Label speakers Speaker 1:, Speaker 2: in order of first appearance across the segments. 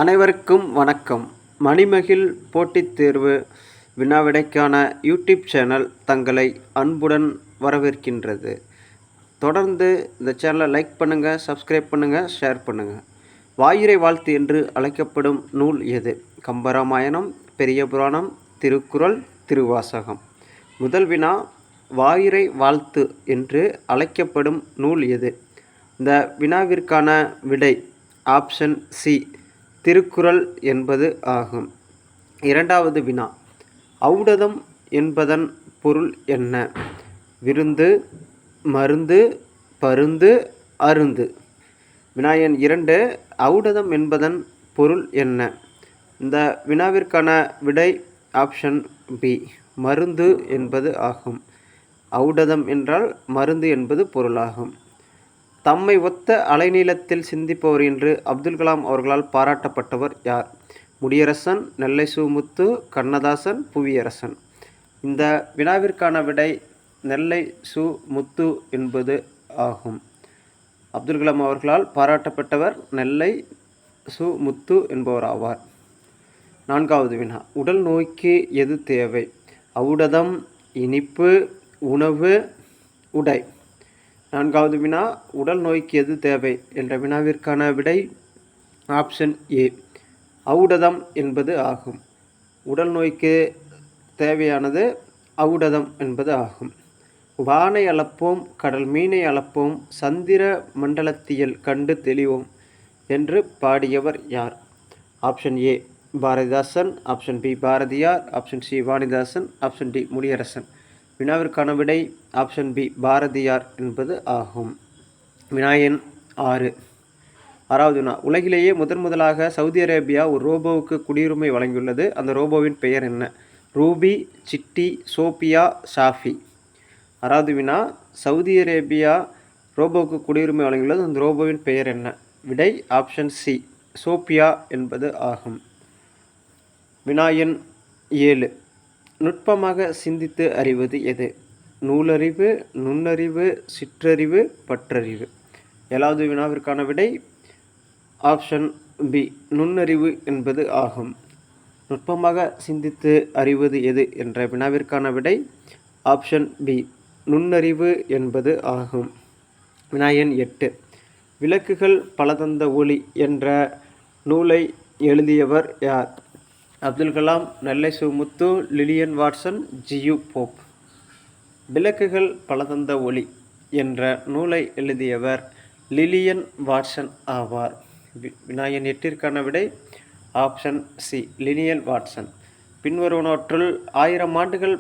Speaker 1: அனைவருக்கும் வணக்கம். மணிமகிழ் போட்டித் தேர்வு வினாவிடைக்கான யூடியூப் சேனல் தங்களை அன்புடன் வரவேற்கின்றது. தொடர்ந்து இந்த சேனலை லைக் பண்ணுங்கள், சப்ஸ்கிரைப் பண்ணுங்கள், ஷேர் பண்ணுங்கள். வாயுரை வாழ்த்து என்று அழைக்கப்படும் நூல் எது? கம்பராமாயணம், பெரிய புராணம், திருக்குறள், திருவாசகம். முதல் வினா, வாயுரை வாழ்த்து என்று அழைக்கப்படும் நூல் எது? இந்த வினாவிற்கான விடை ஆப்ஷன் சி, திருக்குறள் என்பது ஆகும். இரண்டாவது வினா, ஔடதம் என்பதன் பொருள் என்ன? விருந்து, மருந்து, பருந்து, அருந்து. வினா எண் 2, ஔடதம் என்பதன் பொருள் என்ன? இந்த வினாவிற்கான விடை ஆப்ஷன் பி, மருந்து என்பது ஆகும். ஔடதம் என்றால் மருந்து என்பது பொருளாகும். தம்மை ஒத்த அலைநீளத்தில் சிந்திப்பவர் என்று அப்துல் கலாம் அவர்களால் பாராட்டப்பட்டவர் யார்? முடியரசன், நெல்லை சு. முத்து, கண்ணதாசன், புவியரசன். இந்த வினாவிற்கான விடை நெல்லை சு. முத்து என்பது ஆகும். அப்துல் கலாம் அவர்களால் பாராட்டப்பட்டவர் நெல்லை சு. முத்து என்பவர் ஆவார். நான்காவது வினா, உடல் நோய்க்கு எது தேவை? ஔடதம், இனிப்பு, உணவு, உடை. நான்காவது வினா, உடல் நோய்க்கு எது தேவை என்ற வினாவிற்கான விடை ஆப்ஷன் ஏ, ஔடதம் என்பது ஆகும். உடல் நோய்க்கு தேவையானது ஔடதம் என்பது ஆகும். வானை அளப்போம், கடல் மீனை அளப்போம், சந்திர மண்டலத்தியல் கண்டு தெளிவோம் என்று பாடியவர் யார்? Option A, Bharathidasan. Option B, Bharathiyar. Option C, Vanidasan. Option D, Mudiyarasan. வினாவிற்கான விடை ஆப்ஷன் பி, பாரதியார் என்பது ஆகும். வினா எண் 6. ஆறாவது வினா, உலகிலேயே முதலாக சவுதி அரேபியா ஒரு ரோபோவுக்கு குடியுரிமை வழங்கியுள்ளது. அந்த ரோபோவின் பெயர் என்ன? ரூபி, சிட்டி, சோபியா, ஷாஃபி. ஆறாவது வினா, சவுதி அரேபியா ரோபோவுக்கு குடியுரிமை வழங்கியுள்ளது. அந்த ரோபோவின் பெயர் என்ன? விடை ஆப்ஷன் சி, சோபியா என்பது ஆகும். வினா எண் 7. நுட்பமாக சிந்தித்து அறிவது எது? நூலறிவு, நுண்ணறிவு, சிற்றறிவு, பற்றறிவு. 7வது வினாவிற்கான விடை ஆப்ஷன் பி, நுண்ணறிவு என்பது ஆகும். நுட்பமாக சிந்தித்து அறிவது எது என்ற வினாவிற்கான விடை ஆப்ஷன் பி, நுண்ணறிவு என்பது ஆகும். வினா எண் 8. விளக்குகள் பல தந்த ஒளி என்ற நூலை எழுதியவர் யார்? அப்துல் கலாம், நெல்லை சு. முத்து, லிலியன் வாட்சன், ஜியு போப். விளக்குகள் பல தந்த ஒளி என்ற நூலை எழுதியவர் லிலியன் வாட்சன் ஆவார். வினா எண் 8ற்கான விடை ஆப்ஷன் சி, லிலியன் வாட்சன். பின்வருவனவற்றுள் 1000 ஆண்டுகள்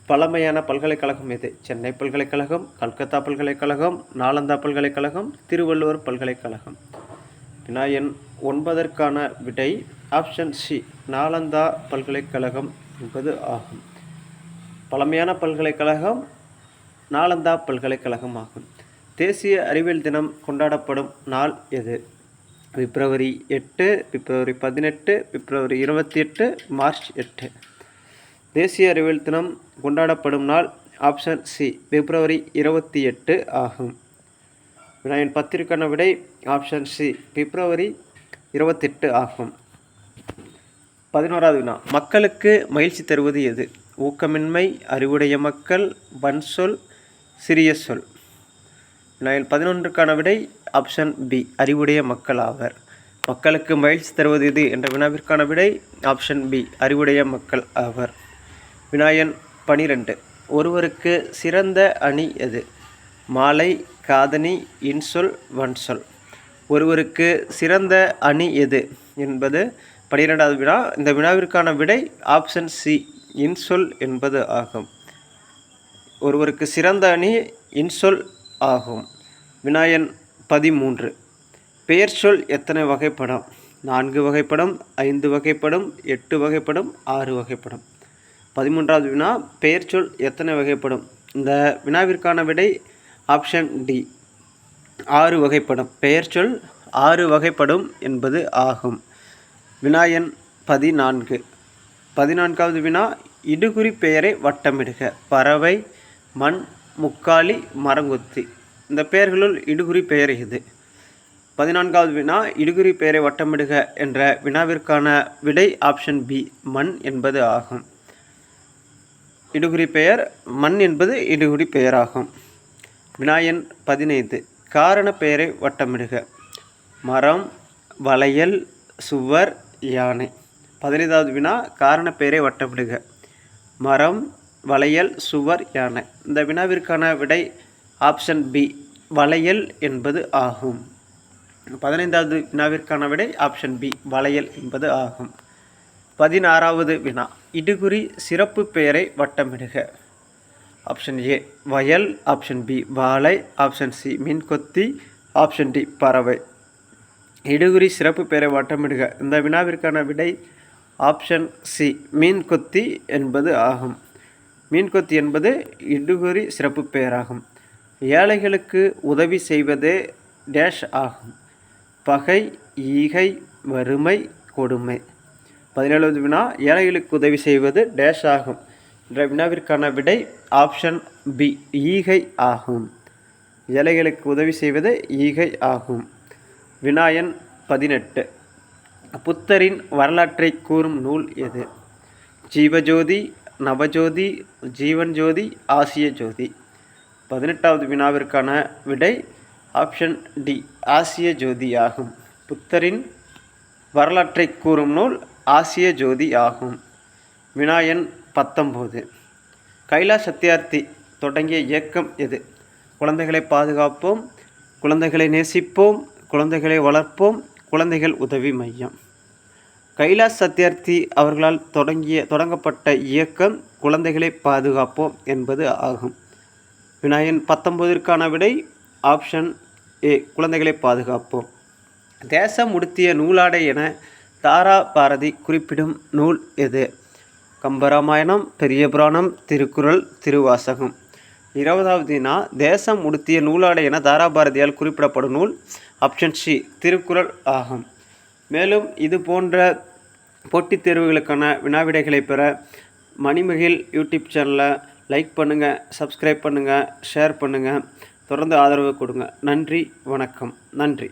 Speaker 1: பழமையான பல்கலைக்கழகம் எது? சென்னை பல்கலைக்கழகம், கல்கத்தா பல்கலைக்கழகம், நாலந்தா பல்கலைக்கழகம், திருவள்ளுவர் பல்கலைக்கழகம். வினா எண் 9ற்கான விடை ஆப்ஷன் சி, நாலந்தா பல்கலைக்கழகம் என்பது ஆகும். பழமையான பல்கலைக்கழகம் நாலந்தா பல்கலைக்கழகம் ஆகும். தேசிய அறிவியல் தினம் கொண்டாடப்படும் நாள் எது? பிப்ரவரி 8, பிப்ரவரி 18, பிப்ரவரி 28, மார்ச் 8. தேசிய அறிவியல் தினம் கொண்டாடப்படும் நாள் ஆப்ஷன் சி, பிப்ரவரி 28 ஆகும். வினா எண் 10ற்கான விடை ஆப்ஷன் சி, பிப்ரவரி 28 ஆகும். 11வது வினா, மக்களுக்கு மகிழ்ச்சி தருவது எது? ஊக்கமின்மை, அறிவுடைய மக்கள், வன்சொல், சிறிய சொல். வினா எண் 11ற்கான விடை ஆப்ஷன் பி, அறிவுடைய மக்கள் ஆவர். மக்களுக்கு மகிழ்ச்சி தருவது எது என்ற வினாவிற்கான விடை ஆப்ஷன் பி, அறிவுடைய மக்கள் ஆவர். வினா எண் 12. ஒருவருக்கு சிறந்த அணி எது? மாலை, காதணி, இன்சொல், வன்சொல். ஒருவருக்கு சிறந்த அணி எது என்பது 12வது வினா. இந்த வினாவிற்கான விடை ஆப்ஷன் சி, இன்சொல் என்பது ஆகும். ஒருவருக்கு சிறந்த அணி இன்சொல் ஆகும். வினா எண் 13. பெயர் சொல் எத்தனை வகைப்படும்? 4 வகைப்படும், 5 வகைப்படும், 8 வகைப்படும், 6 வகைப்படும். 13வது வினா, பெயர் சொல் எத்தனை வகைப்படும்? இந்த வினாவிற்கான விடை ஆப்ஷன் டி, 6 வகைப்படும். பெயர் சொல் 6 வகைப்படும் என்பது ஆகும். வினா எண் 14. 14வது வினா, இடுகுறி பெயரை வட்டமிடுக. பறவை, மண், முக்காலி, மரங்கொத்தி. இந்த பெயர்களுள் இடுகுறி பெயர் எது? 14வது வினா இடுகுறி பெயரை வட்டமிடுக என்ற வினாவிற்கான விடை ஆப்ஷன் பி மண் என்பது ஆகும். இடுகுறி பெயர் மண் என்பது இடுகுறி பெயராகும். வினா எண் 15 காரண பெயரை வட்டமிடுக. மரம், வளையல், சுவர், யானை. 15வது வினா காரண பெயரை வட்டமிடுக. மரம், வளையல், சுவர், யானை. இந்த வினாவிற்கான விடை ஆப்ஷன் பி வளையல் என்பது ஆகும். 15வது வினாவிற்கான விடை ஆப்ஷன் பி வளையல் என்பது ஆகும். 16வது வினா இடுகுறி சிறப்பு பெயரை வட்டமிடுக. ஆப்ஷன் ஏ வயல், ஆப்ஷன் பி வாழை, ஆப்ஷன் சி மீன்கொத்தி, ஆப்ஷன் டி பறவை. இடுகுறி சிறப்பு பெயரை வட்டமிடுக. இந்த வினாவிற்கான விடை ஆப்ஷன் சி மீன்கொத்தி என்பது ஆகும். மீன்கொத்தி என்பது இடுகுறி சிறப்பு பெயராகும். ஏழைகளுக்கு உதவி செய்வது டேஷ் ஆகும். பகை, ஈகை, வறுமை, கொடுமை. 17வது வினா ஏழைகளுக்கு உதவி செய்வது டேஷ் ஆகும் என்ற வினாவிற்கான விடை ஆப்ஷன் பி ஈகை ஆகும். ஏழைகளுக்கு உதவி செய்வது ஈகை ஆகும். வினா எண் 18 புத்தரின் வரலாற்றை கூறும் நூல் எது? ஜீவஜோதி, நவஜோதி, ஜீவன் ஜோதி, ஆசிய ஜோதி. 18வது வினாவிற்கான விடை ஆப்ஷன் டி ஆசிய ஜோதி ஆகும். புத்தரின் வரலாற்றை கூறும் நூல் ஆசிய ஜோதி ஆகும். வினா எண் 19 கைலாஷ் சத்யார்த்தி தொடங்கிய இயக்கம் எது? குழந்தைகளை பாதுகாப்போம், குழந்தைகளை நேசிப்போம், குழந்தைகளை வளர்ப்போம், குழந்தைகள் உதவி மையம். கைலாஷ் சத்யார்த்தி அவர்களால் தொடங்கப்பட்ட இயக்கம் குழந்தைகளை பாதுகாப்போம் என்பது ஆகும். வினா எண் 19ற்கான விடை ஆப்ஷன் ஏ குழந்தைகளை பாதுகாப்போம். தேசம் உடுத்திய நூலாடை என தாரா பாரதி குறிப்பிடும் நூல் எது? கம்பராமாயணம், பெரிய புராணம், திருக்குறள், திருவாசகம். 20வது வினா தேசம் உடுத்திய நூலாடை என தாரா பாரதியால் குறிப்பிடப்படும் நூல் ஆப்ஷன் சி திருக்குறள் ஆகும். மேலும் இது போன்ற போட்டித் தேர்வுகளுக்கான வினாவிடைகளை பெற மணிமகிழ் யூடியூப் சேனலை லைக் பண்ணுங்கள், சப்ஸ்கிரைப் பண்ணுங்கள், ஷேர் பண்ணுங்கள், தொடர்ந்து ஆதரவு கொடுங்க. நன்றி, வணக்கம். நன்றி.